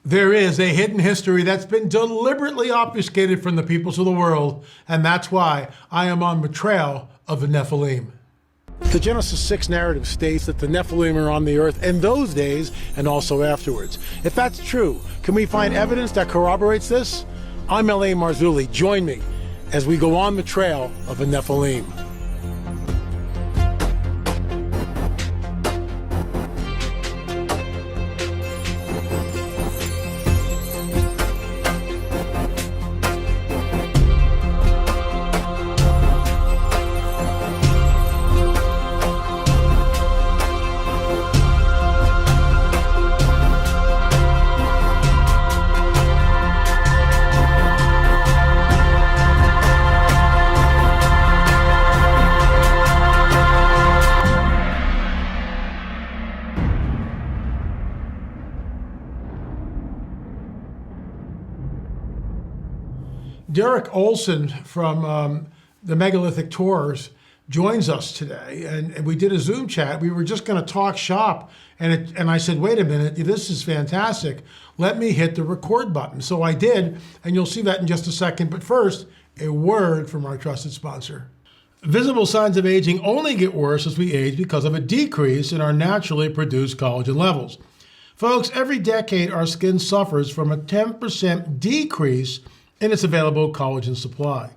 There is a hidden history that's been deliberately obfuscated from the peoples of the world, and that's why I am on the trail of the Nephilim. The Genesis 6 narrative states that the Nephilim are on the earth in those days and also afterwards. If that's true, can we find evidence that corroborates this? I'm L.A. Marzulli. Join me as we go on the trail of the Nephilim. Derek Olson from the Megalithic Tours joins us today, and we did a Zoom chat. We were just going to talk shop, and I said, wait a minute, this is fantastic. Let me hit the record button. So I did, and you'll see that in just a second. But first, a word from our trusted sponsor. Visible signs of aging only get worse as we age because of a decrease in our naturally produced collagen levels. Folks, every decade our skin suffers from a 10% decrease in its available collagen supply,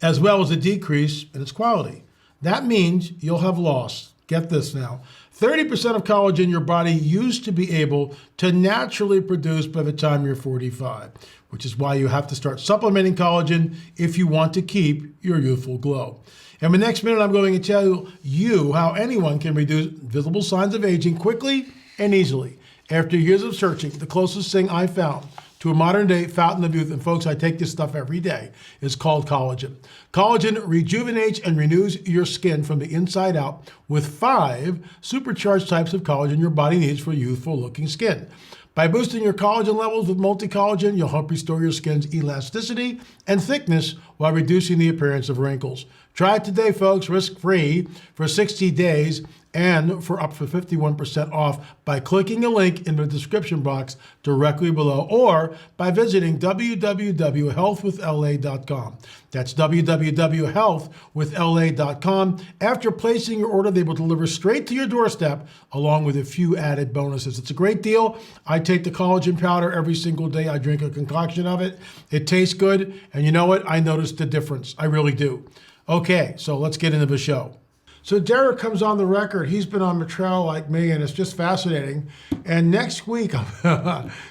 as well as a decrease in its quality. That means you'll have lost, get this now, 30% of collagen your body used to be able to naturally produce by the time you're 45, which is why you have to start supplementing collagen if you want to keep your youthful glow. In the next minute, I'm going to tell you how anyone can reduce visible signs of aging quickly and easily. After years of searching, the closest thing I found to a modern-day fountain of youth, and folks, I take this stuff every day, is called collagen. Collagen rejuvenates and renews your skin from the inside out with 5 supercharged types of collagen your body needs for youthful-looking skin. By boosting your collagen levels with multi-collagen, you'll help restore your skin's elasticity and thickness while reducing the appearance of wrinkles. Try it today, folks, risk-free for 60 days and for up to 51% off by clicking a link in the description box directly below or by visiting www.healthwithla.com. That's www.healthwithla.com. After placing your order, they will deliver straight to your doorstep along with a few added bonuses. It's a great deal. I take the collagen powder every single day. I drink a concoction of it. It tastes good, and you know what? I noticed the difference. I really do. Okay, so let's get into the show. So Derek comes on the record. He's been on the trail like me, and it's just fascinating. And next week,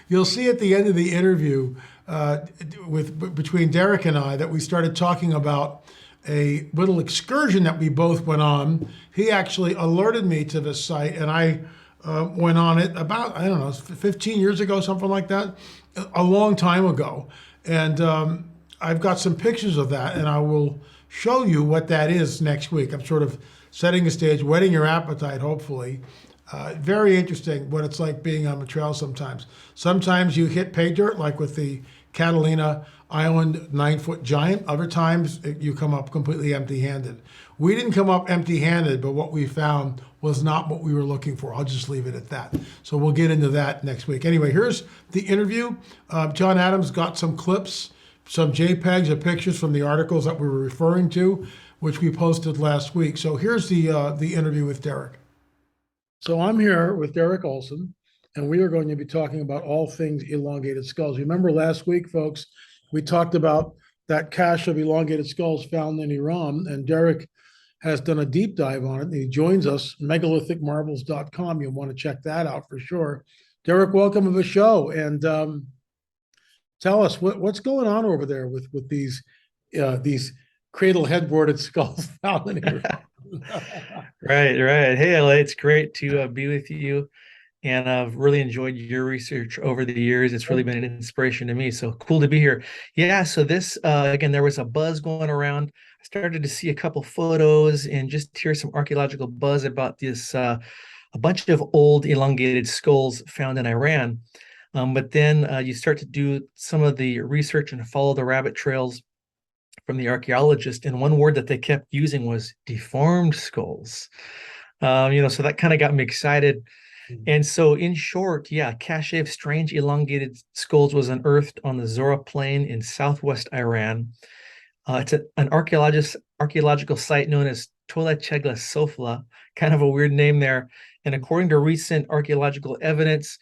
you'll see at the end of the interview between Derek and I that we started talking about a little excursion that we both went on. He actually alerted me to this site, and I went on it about, 15 years ago, something like that, a long time ago. And I've got some pictures of that, and I will show you what that is next week. I'm sort of setting the stage, whetting your appetite, hopefully. Very interesting what it's like being on the trail sometimes. Sometimes you hit pay dirt, like with the Catalina Island 9-foot giant. Other times you come up completely empty-handed. We didn't come up empty-handed, but what we found was not what we were looking for. I'll just leave it at that. So we'll get into that next week. Anyway, here's the interview. John Adams got some clips, some JPEGs of pictures from the articles that we were referring to, which we posted last week. So here's the interview with Derek. So I'm here with Derek Olson, and we are going to be talking about all things elongated skulls. Remember last week, folks, we talked about that cache of elongated skulls found in Iran, and Derek has done a deep dive on it, and he joins us, megalithic.marvels.com. You'll want to check that out for sure. Derek, welcome to the show, and tell us what's going on over there with these cradle headboarded skulls found in here. Right. Hey, LA, it's great to be with you. And I've really enjoyed your research over the years. It's really been an inspiration to me. So cool to be here. Yeah. So this, again, there was a buzz going around. I started to see a couple photos and just hear some archaeological buzz about this, a bunch of old elongated skulls found in Iran. But then you start to do some of the research and follow the rabbit trails from the archaeologist, and one word that they kept using was deformed skulls. So that kind of got me excited. And so, in short, yeah, cache of strange elongated skulls was unearthed on the Zora Plain in southwest Iran. It's an archaeological site known as Tola Chegla Sofla, kind of a weird name there. And according to recent archaeological evidence,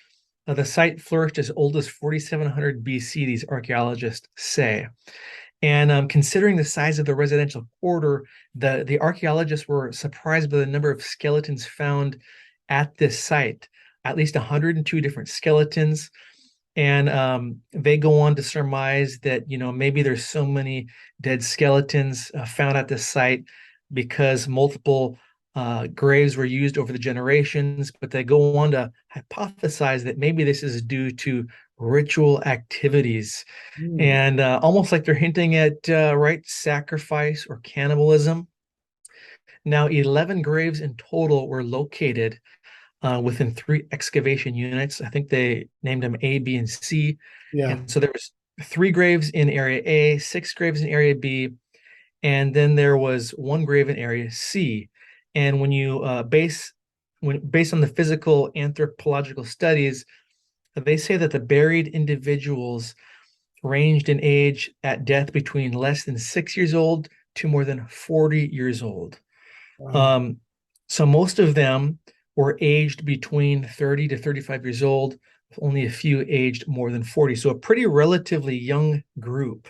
the site flourished as old as 4700 BC, these archaeologists say. And considering the size of the residential quarter, the archaeologists were surprised by the number of skeletons found at this site, at least 102 different skeletons. And they go on to surmise that, maybe there's so many dead skeletons found at this site because multiple graves were used over the generations. But they go on to hypothesize that maybe this is due to ritual activities Mm. and almost like they're hinting at right sacrifice or cannibalism. Now, 11 graves in total were located within 3 excavation units. I think they named them A, B, and C. Yeah. And so there was 3 graves in area A, 6 graves in area B, and then there was 1 grave in area C. And when you based on the physical anthropological studies, they say that the buried individuals ranged in age at death between less than 6 years old to more than 40 years old. Wow. So most of them were aged between 30 to 35 years old, with only a few aged more than 40. So a pretty relatively young group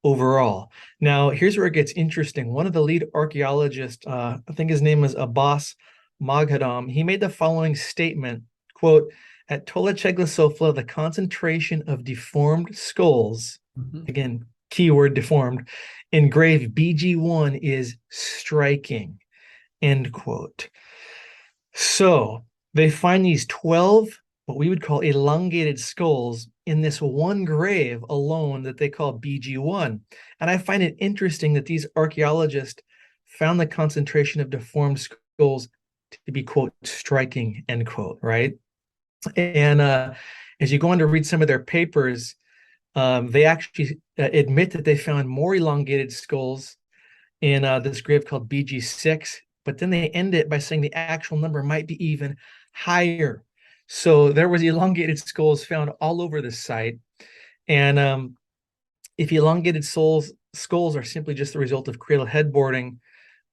overall. Now, here's where it gets interesting. One of the lead archaeologists, I think his name is Abbas Maghadam, he made the following statement, quote, "At Tola Sofla, the concentration of deformed skulls," Mhm. again, keyword deformed, "in grave BG1 is striking," end quote. So they find these 12, what we would call elongated skulls in this one grave alone that they call BG1. And I find it interesting that these archaeologists found the concentration of deformed skulls to be, quote, striking, end quote, right? And as you go on to read some of their papers, they actually admit that they found more elongated skulls in this grave called BG6, but then they end it by saying the actual number might be even higher. So there was elongated skulls found all over the site. And if elongated skulls are simply just the result of cradle headboarding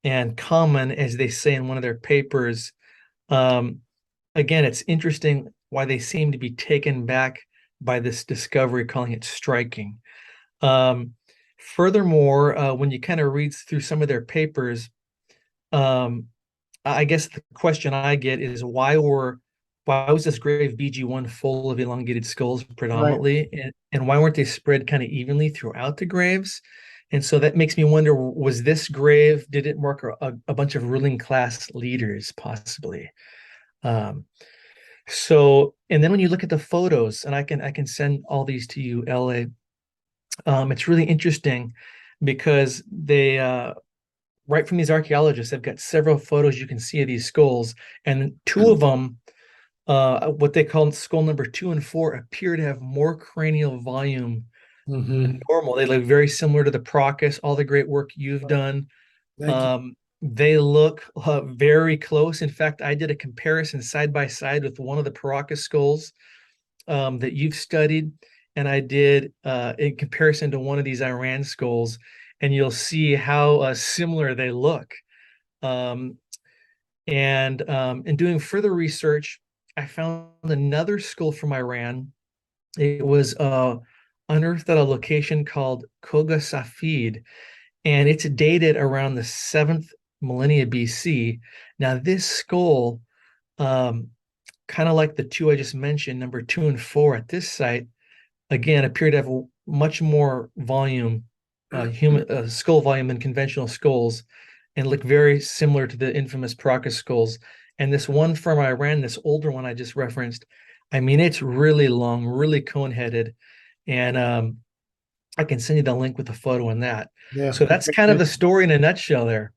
and common, as they say in one of their papers, um, again, it's interesting why they seem to be taken back by this discovery, calling it striking. Um, Furthermore, when you kind of read through some of their papers, um, I guess the question I get is why was this grave BG1 full of elongated skulls Right. predominantly, and why weren't they spread kind of evenly throughout the graves? And so that makes me wonder, was this grave, did it mark a bunch of ruling class leaders possibly? Um, and then when you look at the photos, and I can send all these to you, LA, it's really interesting because they right from these archaeologists, they've got several photos you can see of these skulls, and 2 of them, what they call skull number 2 and 4, appear to have more cranial volume than Hmm. normal. They look very similar to the Procus, all the great work you've done. Thank you. They look very close. In fact, I did a comparison side by side with one of the Paracas skulls that you've studied, and I did in comparison to one of these Iran skulls, and you'll see how similar they look. Um, and in doing further research, I found another skull from Iran. It was unearthed at a location called Koga Safid, and it's dated around the 7th millennia BC. Now, this skull, um, kind of like the 2 I just mentioned, number 2 and 4 at this site, again, appear to have much more volume, human skull volume than conventional skulls, and look very similar to the infamous Procus skulls. And this one from Iran, this older one I just referenced, I mean, it's really long, really cone-headed, and I can send you the link with the photo on that. Yeah. So that's kind of the story in a nutshell there.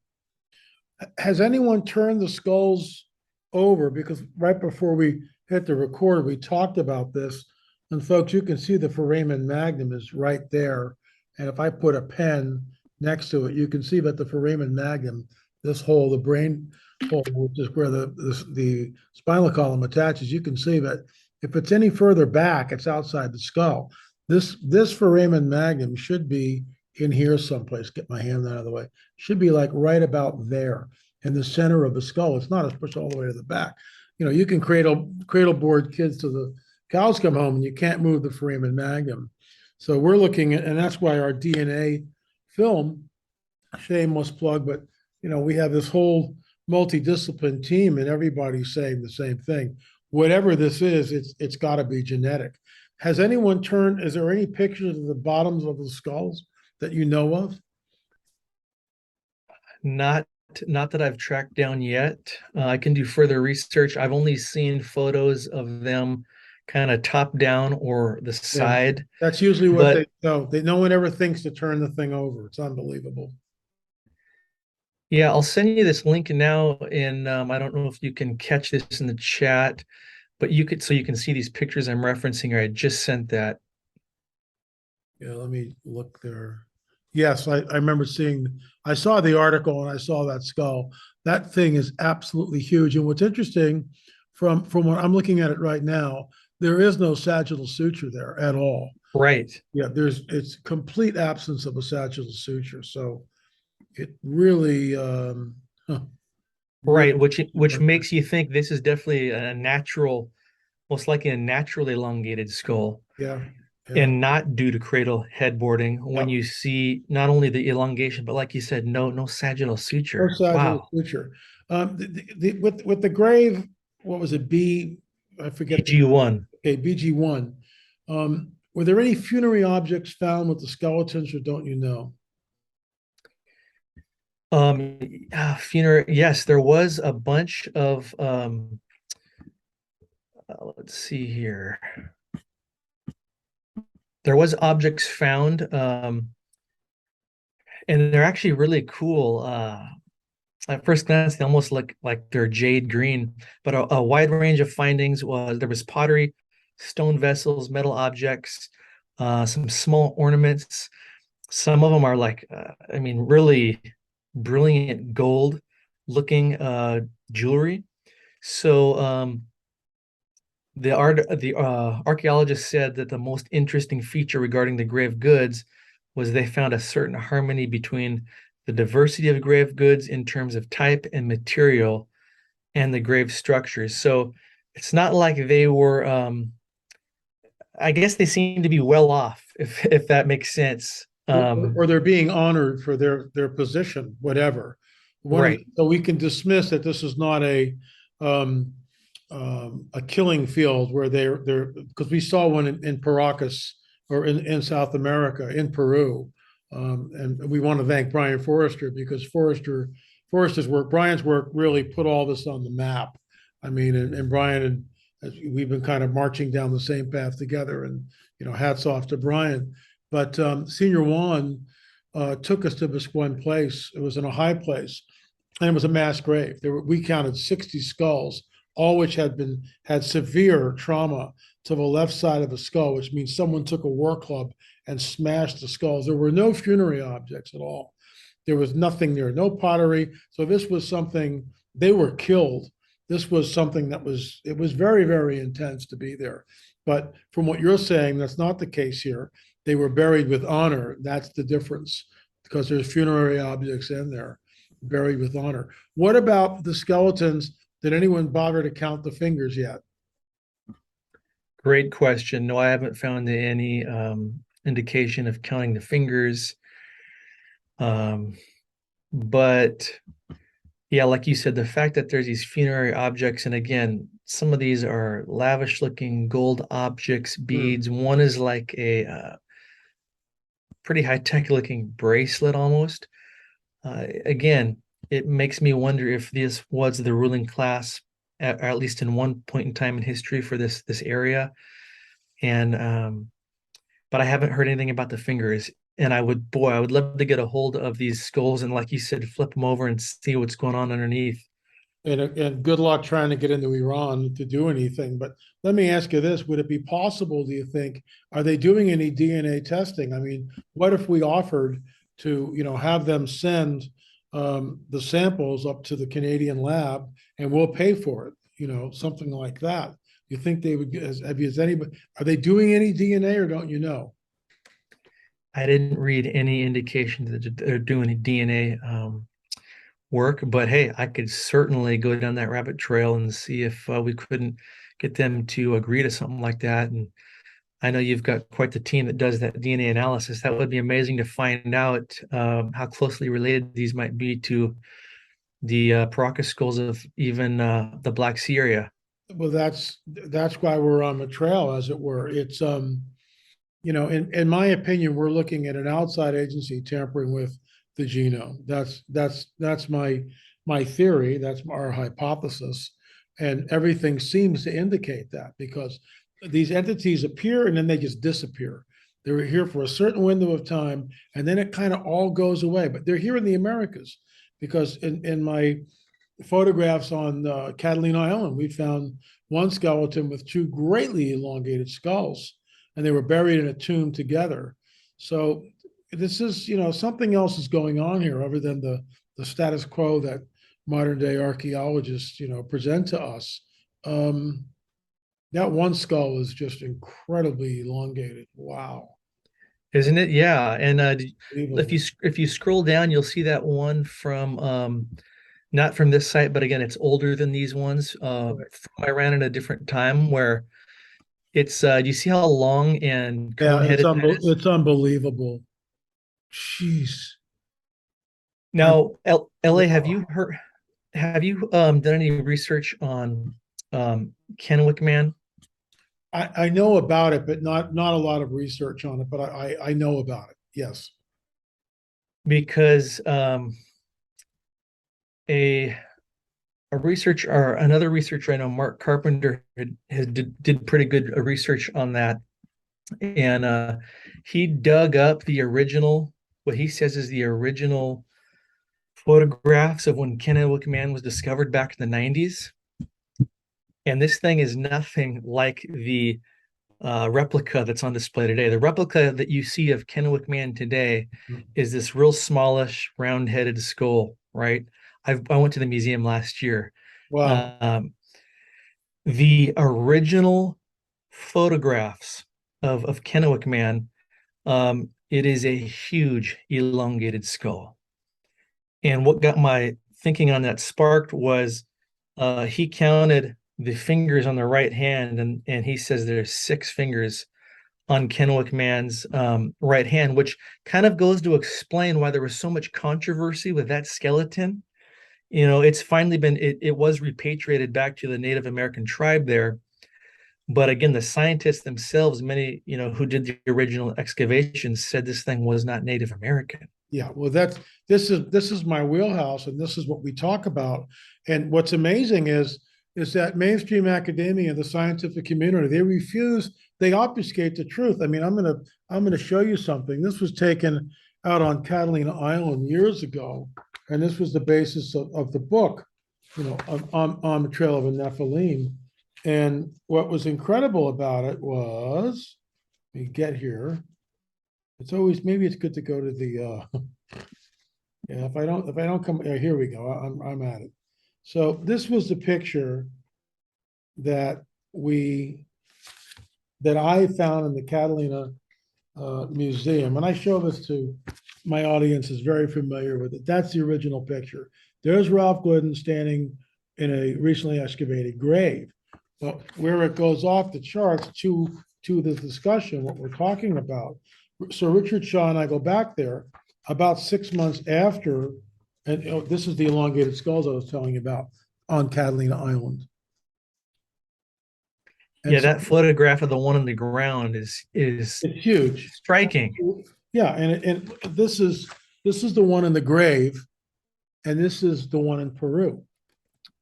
Has anyone turned the skulls over? Because right before we hit the record, we talked about this. And folks, you can see the foramen magnum is right there. And if I put a pen next to it, you can see that the foramen magnum, this hole, the brain hole, which is where the spinal column attaches. You can see that if it's any further back, it's outside the skull. This foramen magnum should be in here someplace. Get my hand out of the way. Should be like right about there in the center of the skull. It's not as pushed all the way to the back. You know, you can cradle board kids to the cows come home, and you can't move the foramen magnum. So we're looking at, and that's why our DNA film, shameless plug, but you know, we have this whole multidiscipline team, and everybody's saying the same thing. Whatever this is, it's got to be genetic. Has anyone turned? Is there any pictures of the bottoms of the skulls that you know of? Not not that I've tracked down yet. I can do further research. I've only seen photos of them kind of top down or the Yeah, side, that's usually what but they know. No one ever thinks to turn the thing over. It's unbelievable. yeah, I'll send you this link now. And I don't know if you can catch this in the chat, but you could, so you can see these pictures I'm referencing, or I just sent that. Yeah, let me look there. Yes, I remember seeing, I saw the article and I saw that skull. That thing is absolutely huge. And what's interesting from what I'm looking at it right now, there is no sagittal suture there at all. Right. Yeah, it's complete absence of a sagittal suture. So it really, really, Right, which makes you think this is definitely a natural, most likely a naturally elongated skull, yeah, yeah. and not due to cradle headboarding. When Yep. you see not only the elongation, but like you said, no sagittal No suture. sagittal Wow. suture. With the grave, what was it? I forget the BG1. okay, BG1. Were there any funerary objects found with the skeletons, or don't you know? Funeral, yes, there was a bunch of let's see here. There was objects found, and they're actually really cool. At first glance, they almost look like they're jade green, but a wide range of findings was there was pottery, stone vessels, metal objects, some small ornaments. Some of them are like, I mean, really brilliant gold looking jewelry. So the archaeologist said that the most interesting feature regarding the grave goods was they found a certain harmony between the diversity of grave goods in terms of type and material and the grave structures. So it's not like they were I guess they seem to be well off, if that makes sense. Or they're being honored for their position, whatever. Right. So we can dismiss that this is not um, a killing field where they're because we saw one in Paracas or in South America in Peru, and we want to thank Brian Forrester because Forrester's work, Brian's work, really put all this on the map. I mean, and Brian and we've been kind of marching down the same path together, and you know, hats off to Brian. But Senior Juan took us to this one place. It was in a high place, and it was a mass grave. We counted 60 skulls, all which had severe trauma to the left side of the skull, which means someone took a war club and smashed the skulls. There were no funerary objects at all. There was nothing there, no pottery. So this was something, they were killed. This was something it was very, very intense to be there. But from what you're saying, that's not the case here. They were buried with honor. That's the difference because there's funerary objects in there, buried with honor. What about the skeletons? Did anyone bother to count the fingers yet? Great question. No, I haven't found any indication of counting the fingers. But yeah, like you said, the fact that there's these funerary objects, and again, some of these are lavish looking gold objects, beads. One is like a pretty high tech looking bracelet almost. Again, it makes me wonder if this was the ruling class, at least in one point in time in history for this area. And but I haven't heard anything about the fingers. And I would love to get a hold of these skulls and, like you said, flip them over and see what's going on underneath. And good luck trying to get into Iran to do anything. But let me ask you this: would it be possible? Do you think are they doing any DNA testing? I mean, what if we offered to have them send the samples up to the Canadian lab, and we'll pay for it. Something like that. You think they would? Has anybody? Are they doing any DNA, or don't you know? I didn't read any indication that they're doing DNA work, but hey, I could certainly go down that rabbit trail and see if we couldn't get them to agree to something like that. And I know you've got quite the team that does that DNA analysis. That would be amazing to find out how closely related these might be to the Paracas skulls of even the Black Sea area. Well, that's why we're on the trail, as it were. It's in my opinion, we're looking at an outside agency tampering with the genome. That's my theory. That's our hypothesis, and everything seems to indicate that, because these entities appear and then they just disappear. They're here for a certain window of time, and then it kind of all goes away. But they're here in the Americas, because in my photographs on Catalina Island, we found one skeleton with two greatly elongated skulls, and they were buried in a tomb together. So this is, something else is going on here other than the status quo that modern day archaeologists, present to us. That one skull is just incredibly elongated. Wow. Isn't it? Yeah. And Unbelievable. if you scroll down, you'll see that one from not from this site, but again, it's older than these ones. From Iran at a different time, where it's do you see how long and Yeah, cone-headed that is? it's unbelievable. Jeez. I, Now, LA, wow. have you done any research on Kennewick Man? I know about it, but not a lot of research on it, but I know about it. Yes. Because a a researcher or another researcher I know, Mark Carpenter, did pretty good research on that, and he dug up the original, what he says is the original photographs of when Kennewick Man was discovered back in the 90s. And this thing is nothing like the replica that's on display today. The replica that you see of Kennewick Man today is this real smallish, round-headed skull, right? I went to the museum last year. Wow. Um, the original photographs of Kennewick Man, it is a huge elongated skull. And what got my thinking on that sparked was he counted the fingers on the right hand, and he says there's 6 fingers on Kennewick Man's right hand, which kind of goes to explain why there was so much controversy with that skeleton. It's finally been it was repatriated back to the Native American tribe there. But again, the scientists themselves, many, who did the original excavations, said this thing was not Native American. Yeah. Well, this is my wheelhouse, and this is what we talk about. And what's amazing is that mainstream academia, the scientific community, they obfuscate the truth. I mean, I'm gonna show you something. This was taken out on Catalina Island years ago, and this was the basis of the book, on the trail of a Nephilim. And what was incredible about it was, let me get here. Maybe it's good to go to the yeah, if I don't come, yeah, here we go. I'm at it. So this was the picture that we that I found in the Catalina Museum. And I show this to my audience is very familiar with it. That's the original picture. There's Ralph Glidden standing in a recently excavated grave. But where it goes off the charts to the discussion, what we're talking about. So Richard Shaw and I go back there about 6 months after, and this is the elongated skulls I was telling you about on Catalina Island. And Yeah, so that photograph of the one on the ground is it's huge. striking. Yeah, and this is the one in the grave, and this is the one in Peru,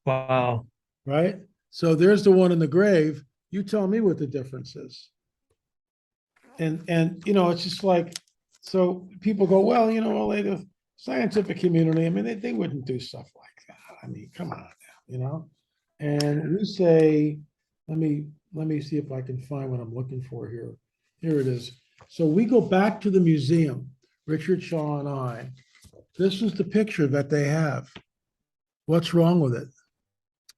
Wow. right? So there's the one in the grave. You tell me what the difference is. And it's just like, so people go, well, the scientific community, I mean, they wouldn't do stuff like that. I mean, come on now. And we say, let me see if I can find what I'm looking for here. Here it is. So we go back to the museum, Richard Shaw and I, This is the picture that they have. What's wrong with it?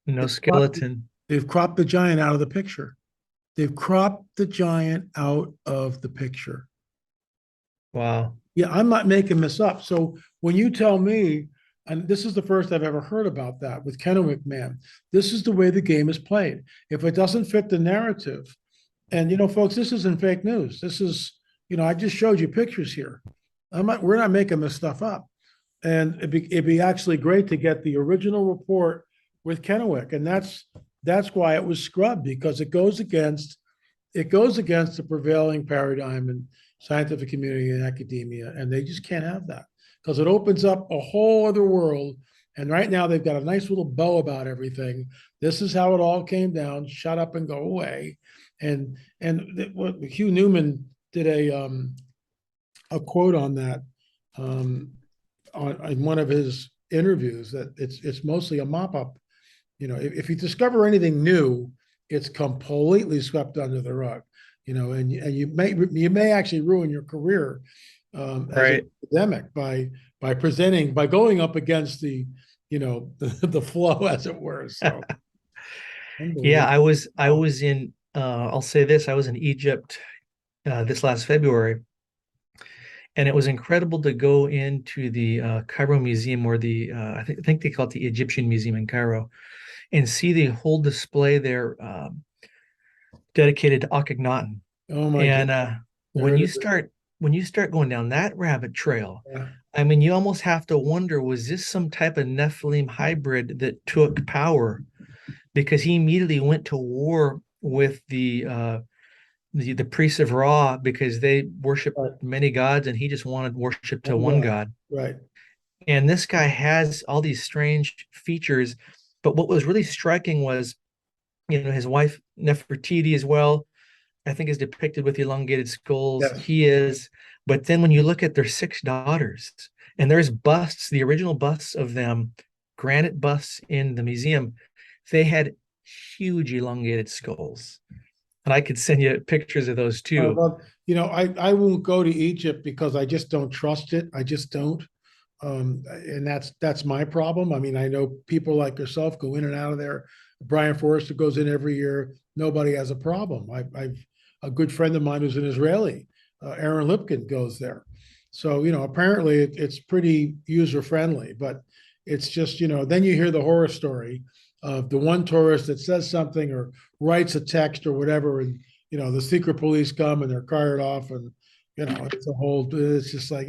No They've cropped, skeleton. they've cropped the giant out of the picture. They've cropped the giant out of the picture. Wow. Yeah, I'm not making this up. So when you tell me, and this is the first I've ever heard about that with Kennewick Man, this is the way the game is played. If it doesn't fit the narrative, and folks, this isn't fake news. This is, I just showed you pictures here. We're not making this stuff up. And it'd be actually great to get the original report with Kennewick, and that's why it was scrubbed, because it goes against the prevailing paradigm in scientific community and academia, and they just can't have that because it opens up a whole other world. And right now they've got a nice little bow about everything. This is how it all came down. Shut up and go away. What Hugh Newman did a quote on that in one of his interviews, that it's mostly a mop up. If you discover anything new, it's completely swept under the rug. And you may actually ruin your career as Right. an academic by going up against the flow, as it were. So Yeah, unbelievable. I was in I'll say this, I was in Egypt this last February, and it was incredible to go into the Cairo Museum, or the I think they call it the Egyptian Museum in Cairo, and see the whole display there dedicated to Akhenaten. Oh my God, And there when it you is. start when you start going down that rabbit trail, Yeah, I mean, you almost have to wonder, was this some type of Nephilim hybrid that took power? Because he immediately went to war with the priests of Ra, because they worship right. many gods, and he just wanted worship to One one God, god. right. And this guy has all these strange features, but what was really striking was, his wife Nefertiti as well, I think, is depicted with elongated skulls. Yes. He is. But then when you look at their six daughters, and there's busts, the original busts of them, granite busts in the museum, they had huge elongated skulls. And I could send you pictures of those I too. love, I won't go to Egypt because I just don't trust it. I just don't. And that's my problem. I mean, I know people like yourself go in and out of there. Brian Forrester goes in every year. Nobody has a problem. I've a good friend of mine who's an Israeli, Aaron Lipkin, goes there. So apparently it's pretty user friendly, but it's just then you hear the horror story of the one tourist that says something or writes a text or whatever, and the secret police come and they're carted off, and it's just like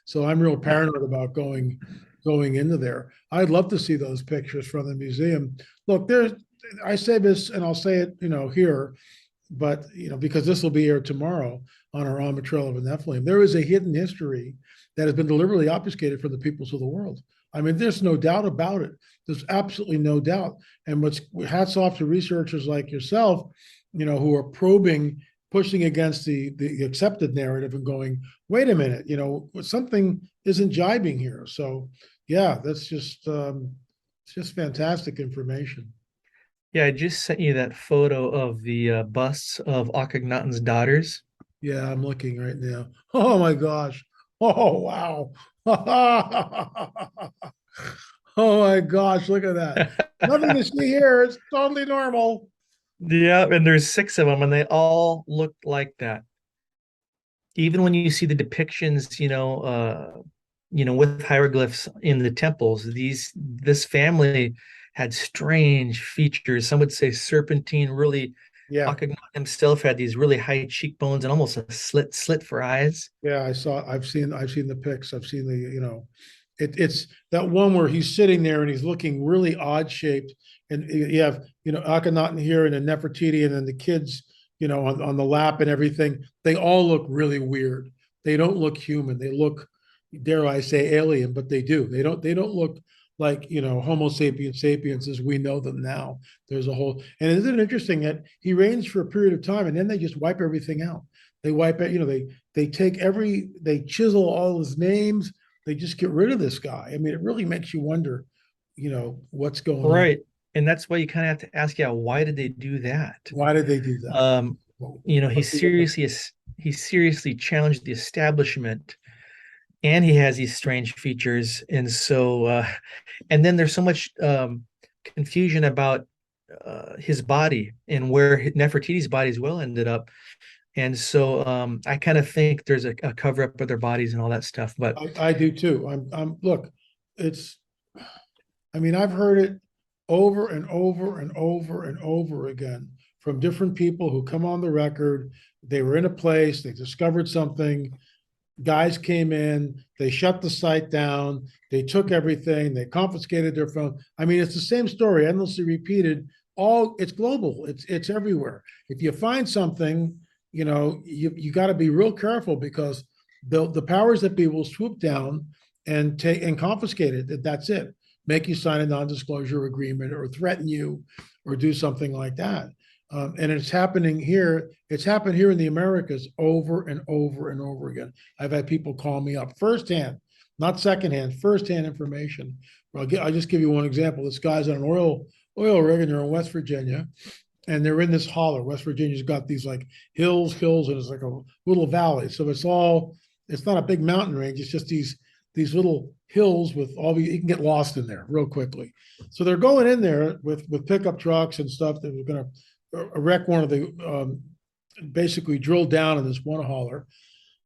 So I'm real paranoid about going into there. I'd love to see those pictures from the museum. Look, I say this and I'll say it, here, but because this will be here tomorrow on our alma trail of Nephilim, there is a hidden history that has been deliberately obfuscated from the peoples of the world. I mean, there's no doubt about it. There's absolutely no doubt. And hats off to researchers like yourself, who are probing, pushing against the accepted narrative and going, wait a minute, something isn't jibing here. So yeah, that's just it's just fantastic information. Yeah, I just sent you that photo of the busts of Akhenaten's daughters. Yeah, I'm looking right now. Oh my gosh. Oh wow. Oh my gosh, look at that. Nothing to see here. It's totally normal. Yeah, and there's six of them, and they all look like that. Even when you see the depictions, with hieroglyphs in the temples, this family had strange features. Some would say serpentine, really. Yeah. Akhenaten himself had these really high cheekbones and almost a slit for eyes. Yeah, I've seen the pics. I've seen it's that one where he's sitting there and he's looking really odd shaped. And you have, Akhenaten here and then Nefertiti and then the kids, on the lap and everything. They all look really weird. They don't look human. They look, dare I say, alien, but they do. They don't look like, Homo sapiens sapiens as we know them now. There's a whole, and isn't it interesting that he reigns for a period of time and then they just wipe everything out. They wipe it, they chisel all his names, they just get rid of this guy. I mean, it really makes you wonder, what's going on. Right. And that's why you kind of have to ask, yeah, why did they do that? Why did they do that? Um, Well, he what's the seriously challenged the establishment, and he has these strange features. And so, and then there's so much confusion about his body and where Nefertiti's body as well ended up. And so I kind of think there's a cover up of their bodies and all that stuff. But I do too. Look, it's, I mean, I've heard it over and over and over and over again from different people who come on the record. They were in a place, they discovered something, guys came in, they shut the site down, they took everything, they confiscated their phone. I mean, it's the same story, endlessly repeated. It's global, it's everywhere. If you find something, you got to be real careful, because the powers that be will swoop down and take and confiscate it. That's it. Make you sign a non-disclosure agreement or threaten you or do something like that. And it's happening here. It's happened here in the Americas over and over and over again. I've had people call me up firsthand, not secondhand, firsthand information. I'll just give you one example. This guy's on an oil rig, and they're in West Virginia, and they're in this holler. West Virginia's got these like hills, and it's like a little valley. So it's not a big mountain range. It's just these little hills with you can get lost in there real quickly. So they're going in there with pickup trucks and stuff that were going to erect one of the, basically drill down in this one holler.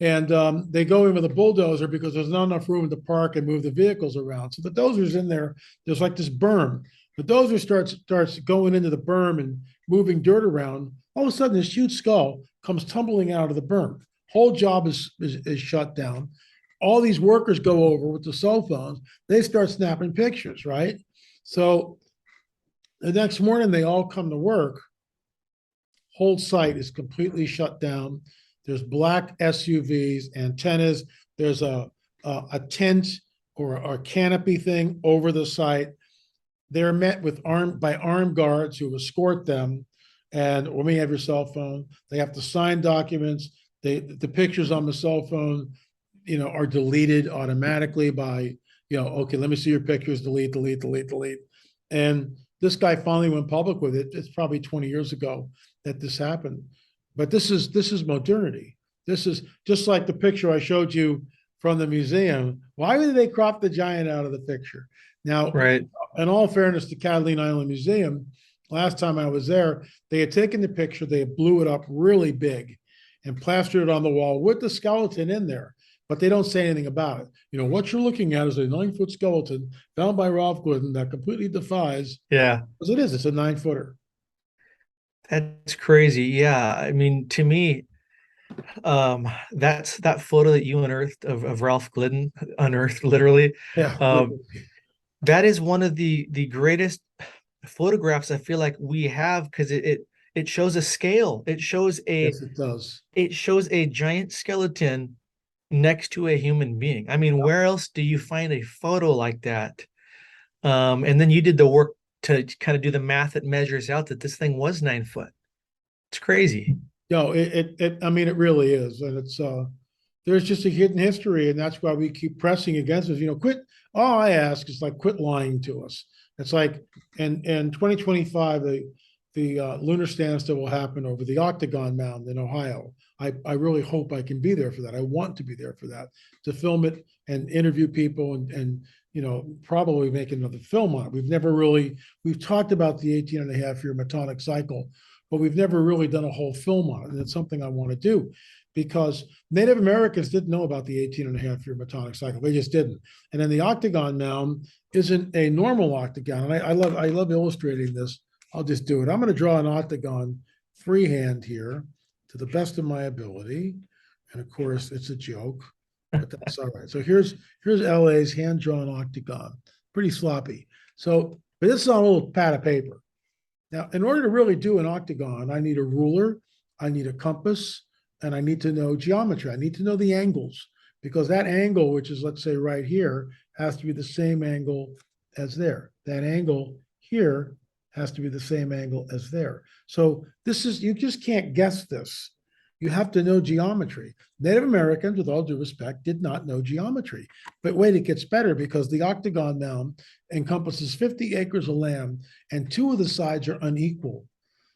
And they go in with a bulldozer because there's not enough room to park and move the vehicles around. So the dozer's in there. There's like this berm. The dozer starts going into the berm and moving dirt around. All of a sudden, this huge skull comes tumbling out of the berm. Whole job is shut down. All these workers go over with the cell phones. They start snapping pictures, right? So the next morning, they all come to work. Whole site is completely shut down. There's black SUVs, antennas. There's a tent or a canopy thing over the site. They're met with armed guards who escort them. And when you have your cell phone, they have to sign documents. The pictures on the cell phone, are deleted automatically by, okay, let me see your pictures, delete, delete, delete, delete. And this guy finally went public with it. It's probably 20 years ago that this happened. But this is modernity. This is just like the picture I showed you from the museum. Why did they crop the giant out of the picture? Now, right. In all fairness to Catalina Island Museum, last time I was there, they had taken the picture, they blew it up really big and plastered it on the wall with the skeleton in there. But they don't say anything about it. What you're looking at is a 9-foot skeleton found by Ralph Glidden that completely defies. Yeah. Because it's a 9-footer. That's crazy. Yeah. I mean, to me, that's that photo that you unearthed of Ralph Glidden, unearthed literally. Yeah. That is one of the greatest photographs I feel like we have, because it shows a scale. Yes, it does. It shows a giant skeleton next to a human being. I mean, where else do you find a photo like that? And then you did the work to kind of do the math that measures out that this thing was 9 foot. It's crazy. No, I mean, it really is. And it's, there's just a hidden history. And that's why we keep pressing against us, quit. All I ask is like, quit lying to us. It's like, in 2025, the lunar standstill will happen over the Octagon Mound in Ohio. I really hope I can be there for that. I want to be there for that, to film it and interview people and probably make another film on it. We've talked about the 18 and a half year metonic cycle, but we've never really done a whole film on it. And it's something I want to do, because Native Americans didn't know about the 18 and a half year metonic cycle. They just didn't. And then the Octagon Mound isn't a normal octagon. And I love illustrating this. I'll just do it. I'm going to draw an octagon freehand here to the best of my ability. And of course, it's a joke, but that's all right. So here's LA's hand-drawn octagon. Pretty sloppy. So, but this is on a little pad of paper. Now, in order to really do an octagon, I need a ruler, I need a compass, and I need to know geometry. I need to know the angles, because that angle, which is, let's say, right here, has to be the same angle as there. That angle here has to be the same angle as there. So you just can't guess this. You have to know geometry. Native Americans, with all due respect, did not know geometry. But wait, it gets better, because the Octagon Mound encompasses 50 acres of land, and 2 of the sides are unequal.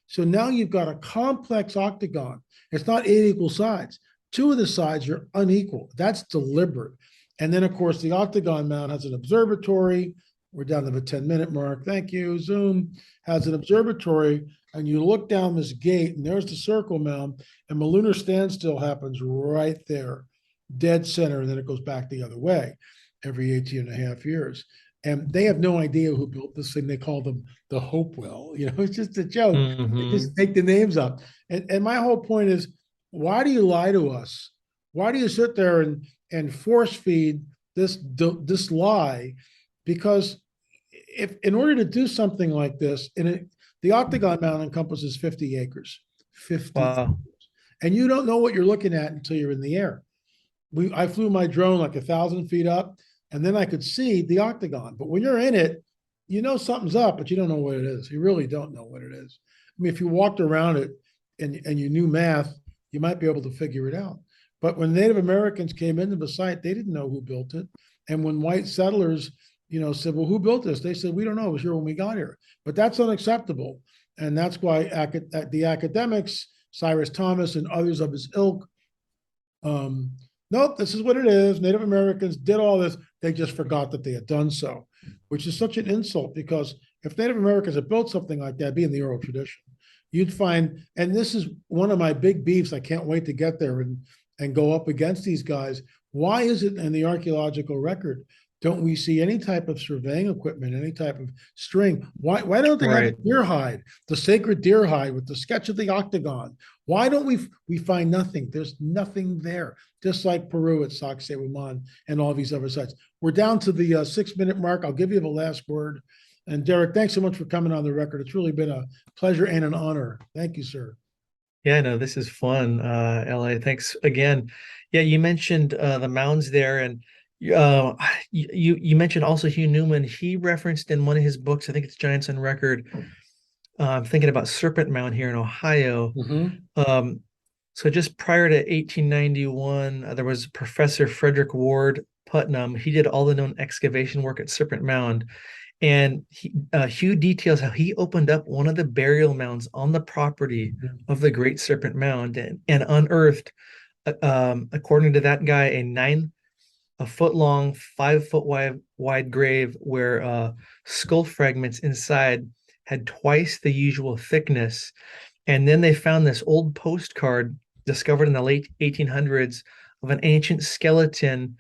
So now you've got a complex octagon. It's not 8 equal sides. 2 of the sides are unequal. That's deliberate. And then, of course, the Octagon Mound has an observatory. We're down to the 10-minute mark. Thank you. Zoom has an observatory, and you look down this gate, and there's the Circle Mound, and the lunar standstill happens right there, dead center, and then it goes back the other way every 18 and a half years. And they have no idea who built this thing. They call them the Hopewell. It's just a joke. They just make the names up. And my whole point is, why do you lie to us? Why do you sit there and force feed this lie? Because if in order to do something like this, the Octagon Mound encompasses 50 acres, 50 Wow. acres, and you don't know what you're looking at until you're in the air. I flew my drone like 1,000 feet up, and then I could see the Octagon. But when you're in it, you know something's up, but you don't know what it is. You really don't know what it is. I mean, if you walked around it and you knew math, you might be able to figure it out. But when Native Americans came into the site, they didn't know who built it. And when white settlers, said, well, who built this? They said, we don't know. It was here when we got here. But that's unacceptable. And that's why the academics, Cyrus Thomas and others of his ilk, nope, this is what it is. Native Americans did all this. They just forgot that they had done so, which is such an insult, because if Native Americans had built something like that, it'd be in the oral tradition. You'd find, and this is one of my big beefs. I can't wait to get there and go up against these guys. Why is it in the archaeological record don't we see any type of surveying equipment, any type of string? Why don't they have a deer hide, the sacred deer hide with the sketch of the Octagon? Why don't we find nothing? There's nothing there. Just like Peru at Sacsayhuaman and all these other sites. We're down to the 6-minute mark. I'll give you the last word. And Derek, thanks so much for coming on the record. It's really been a pleasure and an honor. Thank you, sir. Yeah, no, this is fun, LA. Thanks again. Yeah, you mentioned the mounds there, and you mentioned also Hugh Newman. He referenced in one of his books, I think it's Giants on Record. I'm thinking about Serpent Mound here in Ohio. So just prior to 1891, there was Professor Frederick Ward Putnam. He did all the known excavation work at Serpent Mound. And Hugh details how he opened up one of the burial mounds on the property of the Great Serpent Mound and unearthed, according to that guy, a foot long, 5 foot wide grave where skull fragments inside had twice the usual thickness. And then they found this old postcard discovered in the late 1800s of an ancient skeleton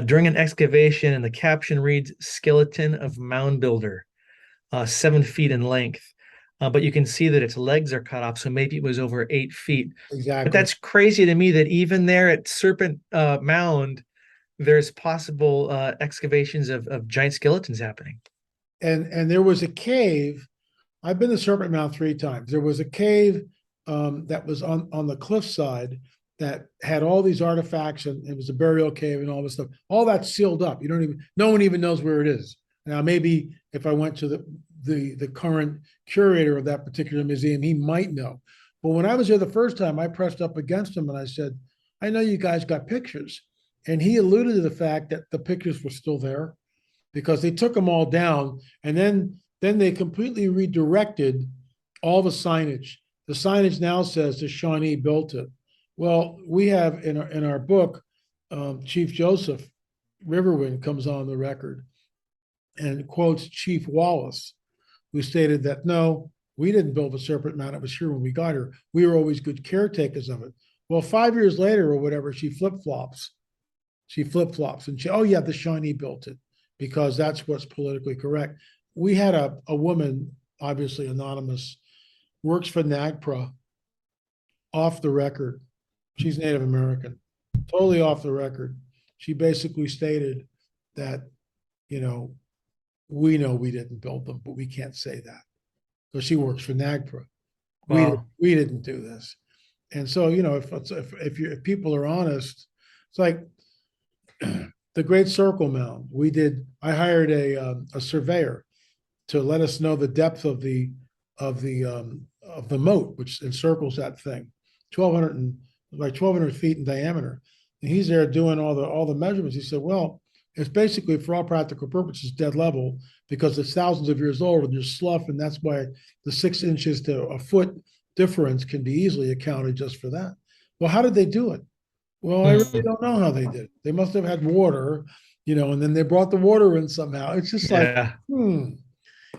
during an excavation, and the caption reads, "Skeleton of Mound Builder, 7 feet in length." But you can see that its legs are cut off, so maybe it was over 8 feet. Exactly. But that's crazy to me that even there at Serpent Mound, there's possible excavations of giant skeletons happening. And there was a cave. I've been to Serpent Mound 3 times. There was a cave that was on the cliffside that had all these artifacts, and it was a burial cave and all this stuff. All that's sealed up. No one even knows where it is. Now, maybe if I went to the current curator of that particular museum, he might know. But when I was there the first time, I pressed up against him and I said, I know you guys got pictures. And he alluded to the fact that the pictures were still there because they took them all down. And then they completely redirected all the signage. The signage now says the Shawnee built it. Well, we have in our book, Chief Joseph Riverwind comes on the record and quotes Chief Wallace, who stated that, no, we didn't build the Serpent Mound. It was here when we got here. We were always good caretakers of it. Well, 5 years later or whatever, she flip-flops. And oh yeah, the Shawnee built it because that's what's politically correct. We had a woman, obviously anonymous, works for NAGPRA, off the record. She's Native American, totally off the record. She basically stated that, we know we didn't build them, but we can't say that because she works for NAGPRA. Wow. We didn't do this. And so, if people are honest, it's like the Great Circle Mound. I hired a surveyor to let us know the depth of the moat, which encircles that thing, 1,200 feet in diameter. And he's there doing all the measurements. He said, well, it's basically, for all practical purposes, dead level because it's thousands of years old and there's slough, and that's why the 6 inches to a foot difference can be easily accounted just for that. Well, how did they do it? Well, I really Mm, don't know how they did it. They must have had water, and then they brought the water in somehow. It's just like, yeah. hmm.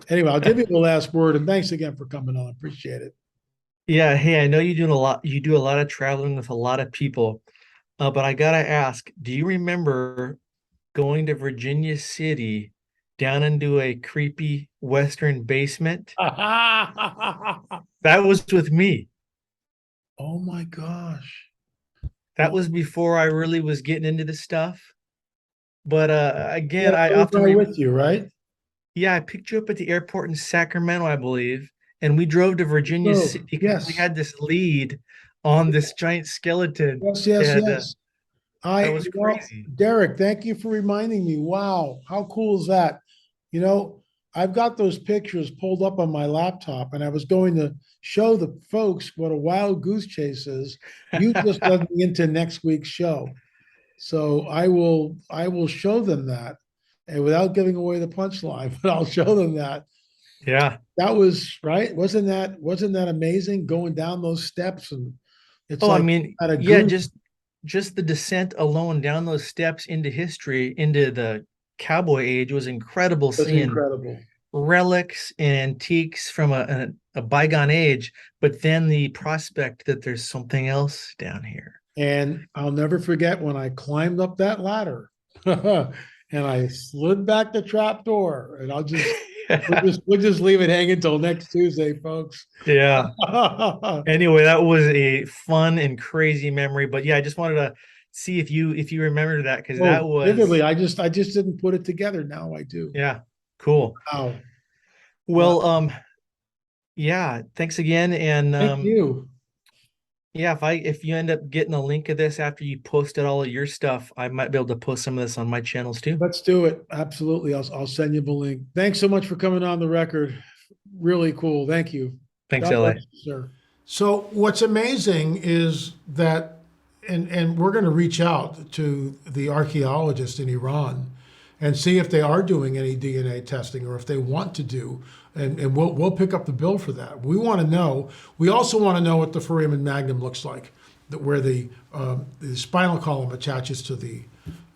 Anyway, I'll give you the last word, and thanks again for coming on. Appreciate it. Yeah. Hey, I know you do a lot of traveling with a lot of people. But I gotta ask, do you remember going to Virginia City down into a creepy Western basement? That was with me. Oh my gosh. That was before I really was getting into this stuff. But You again, had a I little often guy re with you, right? yeah, I picked you up at the airport in Sacramento, I believe, and we drove to Virginia Oh, City because we yes. had this lead on this giant skeleton. Yes, yes, And yes. that was crazy. Derek, thank you for reminding me. Wow, how cool is that? You know, I've got those pictures pulled up on my laptop, and I was going to show the folks what a wild goose chase is. You just led me into next week's show. So I will show them that, and without giving away the punchline, but I'll show them that. Yeah. That was right. Wasn't that amazing going down those steps? And it's Oh, I like mean, at a yeah, goose. just the descent alone down those steps into history, into the cowboy age was incredible Was seeing incredible. relics and antiques from a bygone age, but then the prospect that there's something else down here. And I'll never forget when I climbed up that ladder and I slid back the trap door. And I'll just we'll Yeah. just we'll just leave it hanging till next Tuesday, folks. Yeah. Oh, Anyway, that was a fun and crazy memory. But yeah, I just wanted to see if you remember that because that vividly. was I just didn't put it together. Now I do. yeah, cool. Wow. Wow. Well, yeah, thanks again. And Thank you. yeah, if you end up getting a link of this after you posted all of your stuff, I might be able to post some of this on my channels too. Let's do it. Absolutely. I'll send you the link. Thanks so much for coming on the record. Really cool. Thank you. Thanks, God bless LA. you, sir. So what's amazing is that, and we're going to reach out to the archaeologists in Iran and see if they are doing any DNA testing or if they want to do, and we'll pick up the bill for that. We want to know. We also want to know what the foramen magnum looks like, where the spinal column attaches to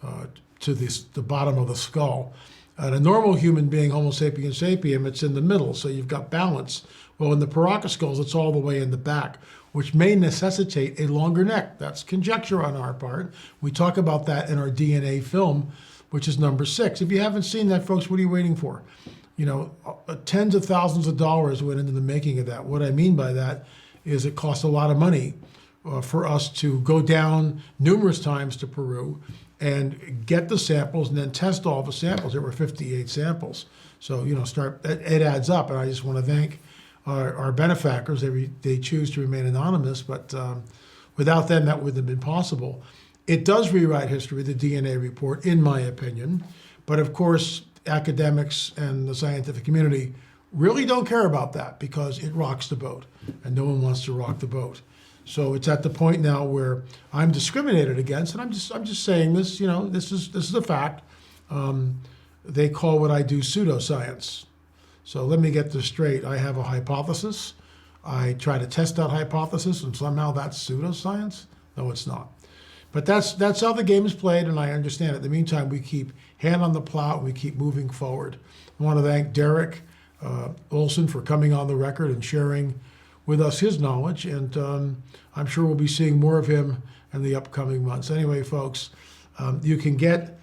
uh, the bottom of the skull. And a normal human being, Homo sapiens sapiens, it's in the middle, so you've got balance. Well, in the Paracasculus, it's all the way in the back, which may necessitate a longer neck. That's conjecture on our part. We talk about that in our DNA film, which is number 6. If you haven't seen that, folks, what are you waiting for? Tens of thousands of dollars went into the making of that. What I mean by that is it cost a lot of money for us to go down numerous times to Peru and get the samples and then test all the samples. There were 58 samples. So, it adds up. And I just want to thank our benefactors. They choose to remain anonymous, but without them, that wouldn't have been possible. It does rewrite history, the DNA report, in my opinion. But of course, academics and the scientific community really don't care about that because it rocks the boat, and no one wants to rock the boat. So it's at the point now where I'm discriminated against, and I'm just saying this. This is a fact. They call what I do pseudoscience. So let me get this straight. I have a hypothesis. I try to test that hypothesis, and somehow that's pseudoscience. No, it's not. But that's how the game is played, and I understand it. In the meantime, we keep hand on the plow and we keep moving forward. I want to thank Derek Olson for coming on the record and sharing with us his knowledge, and I'm sure we'll be seeing more of him in the upcoming months. Anyway, folks, you can get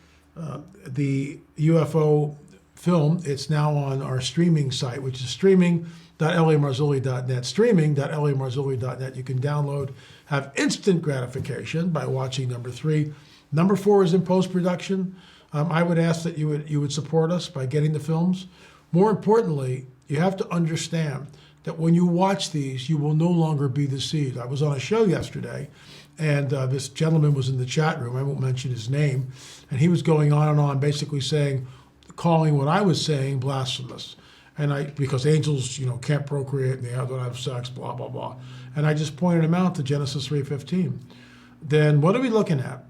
the UFO film. It's now on our streaming site, which is streaming.lamarzulli.net. Streaming.lamarzulli.net. You can download, have instant gratification by watching number 3. Number 4 is in post-production. I would ask that you would support us by getting the films. More importantly, you have to understand that when you watch these, you will no longer be deceived. I was on a show yesterday, and this gentleman was in the chat room. I won't mention his name, and he was going on and on, basically calling what I was saying blasphemous. And because angels, can't procreate and they don't have sex, blah, blah, blah. And I just pointed him out to Genesis 3:15. Then what are we looking at?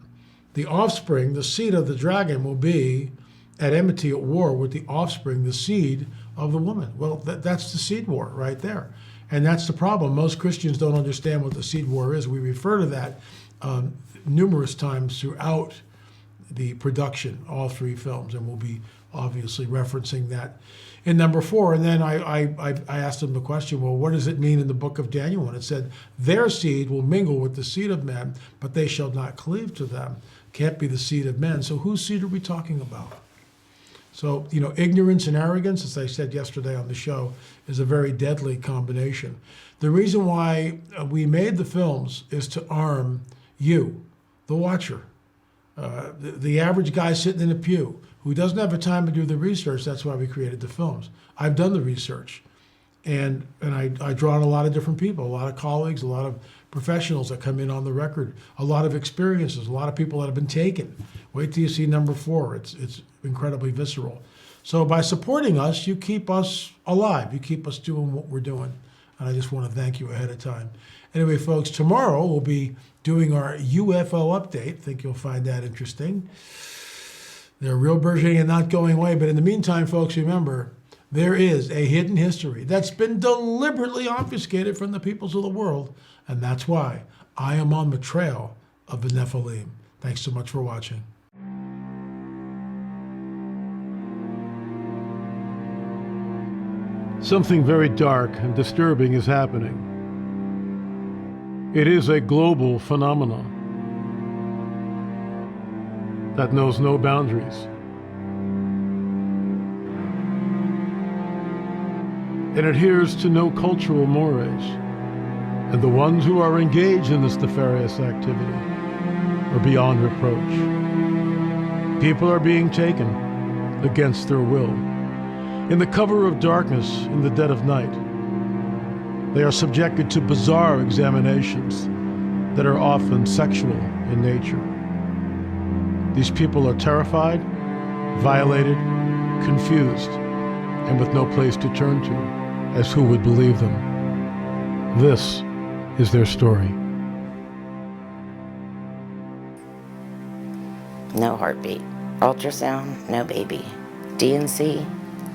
The offspring, the seed of the dragon, will be at enmity, at war with the offspring, the seed of the woman. Well, that's the seed war right there. And that's the problem. Most Christians don't understand what the seed war is. We refer to that numerous times throughout the production, all three films, and we'll be obviously referencing that in number 4. And then I asked him the question, well, what does it mean in the book of Daniel when it said, their seed will mingle with the seed of men, but they shall not cleave to them? Can't be the seed of men. So whose seed are we talking about? So, ignorance and arrogance, as I said yesterday on the show, is a very deadly combination. The reason why we made the films is to arm you, the watcher, the average guy sitting in a pew who doesn't have the time to do the research. That's why we created the films. I've done the research, and I draw on a lot of different people, a lot of colleagues, a lot of professionals that come in on the record, a lot of experiences, a lot of people that have been taken. Wait till you see number 4. It's incredibly visceral. So by supporting us, you keep us alive. You keep us doing what we're doing. And I just want to thank you ahead of time. Anyway, folks, tomorrow we'll be doing our UFO update. I think you'll find that interesting. They're real burgeoning and not going away. But in the meantime, folks, remember, there is a hidden history that's been deliberately obfuscated from the peoples of the world. And that's why I am on the trail of the Nephilim. Thanks so much for watching. Something very dark and disturbing is happening. It is a global phenomenon that knows no boundaries. It adheres to no cultural mores. And the ones who are engaged in this nefarious activity are beyond reproach. People are being taken against their will. In the cover of darkness, in the dead of night, they are subjected to bizarre examinations that are often sexual in nature. These people are terrified, violated, confused, and with no place to turn to, as who would believe them? This is their story. No heartbeat. Ultrasound, no baby. DNC,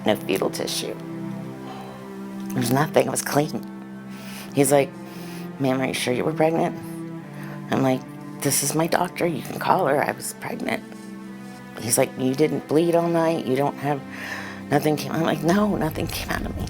no fetal tissue. There's nothing. I was clean. He's like, ma'am, are you sure you were pregnant? I'm like, this is my doctor. You can call her. I was pregnant. He's like, you didn't bleed all night. You don't have, nothing came. I'm like, no, nothing came out of me.